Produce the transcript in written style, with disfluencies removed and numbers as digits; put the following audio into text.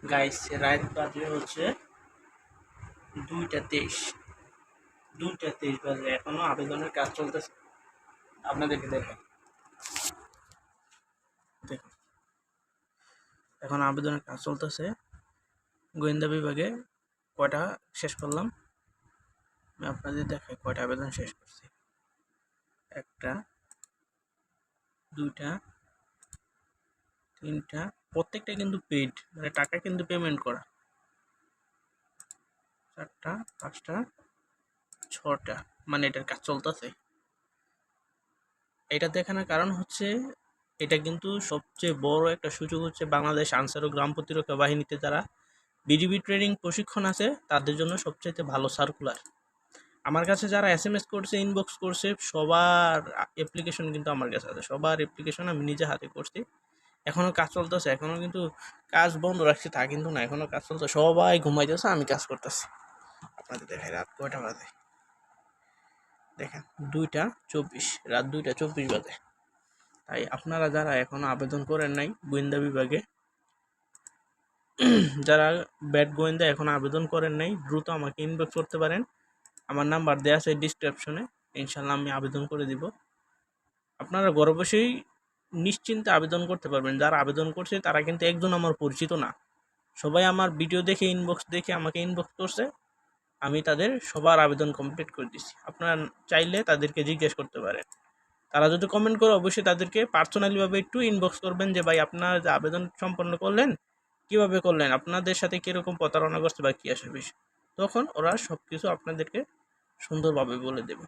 Guys রাত বাজে হচ্ছে 2:23। 2:23 বাজে, এখনো আবেদনের কাজ চলতেছে। আপনাদেরকে দেখেন, দেখুন এখন আবেদনের কাজ চলতেছে। গোয়েন্দা বিভাগে কয়টা শেষ করলাম আমি আপনাদের দেখাই, কয়টা আবেদন শেষ করছি। একটা, দুইটা, তিনটা, প্রত্যেকটা কিন্তু পেইড, মানে টাকা কিন্তু পেমেন্ট করা। চারটা, পাঁচটা, ছটা, মানে এটার কাজ চলতেছে। এটা দেখানোর কারণ হচ্ছে, এটা কিন্তু সবচেয়ে বড় একটা সুযোগ হচ্ছে বাংলাদেশ আনসার ও গ্রাম প্রতিরক্ষা বাহিনীতে যারা বিজিবি ট্রেনিং প্রশিক্ষণ আছে তাদের জন্য সবচেয়ে ভালো সার্কুলার। আমার কাছে যারা এসএমএস করছে, ইনবক্স করছে, সবার অ্যাপ্লিকেশন কিন্তু আমার কাছে আছে। সবার অ্যাপ্লিকেশন আমি নিজে হাতে করছি। এখনও কাজ চলতেছে, এখনও কিন্তু কাজ বন্ধ রাখছি তা কিন্তু না, এখনও কাজ চলছে। সবাই ঘুমাইতেছে, আমি কাজ করতেছি। আপনাদের দেখাই রাত কয়টা বাজে, দেখেন 2:24, রাত 2:24 বাজে। তাই আপনারা যারা এখনো আবেদন করেন নাই গোয়েন্দা বিভাগে, যারা ব্যাড গোয়েন্দা এখনো আবেদন করেন নাই, দ্রুত আমাকে ইনবক্স করতে পারেন। আমার নাম্বার দেওয়া আছে ডিসক্রিপশনে, ইনশাল্লাহ আমি আবেদন করে দিব। আপনারা ঘরে বসেই নিশ্চিন্তে আবেদন করতে পারবেন। যারা আবেদন করছে তারা কিন্তু একজন আমার পরিচিত না, সবাই আমার ভিডিও দেখে ইনবক্স দেখে আমাকে ইনবক্স করছে। আমি তাদের সবার আবেদন কমপ্লিট করে দিছি। আপনারা চাইলে তাদেরকে জিজ্ঞেস করতে পারেন। তারা যদি কমেন্ট করে অবশ্যই তাদেরকে পার্সোনালিভাবে একটু ইনবক্স করবেন যে ভাই আপনারা যে আবেদন সম্পন্ন করলেন কিভাবে করলেন, আপনাদের সাথে কীরকম প্রতারণা করছে বা কী আসে বিষয়। তখন ওরা সব কিছু আপনাদেরকে সুন্দরভাবে বলে দেবে।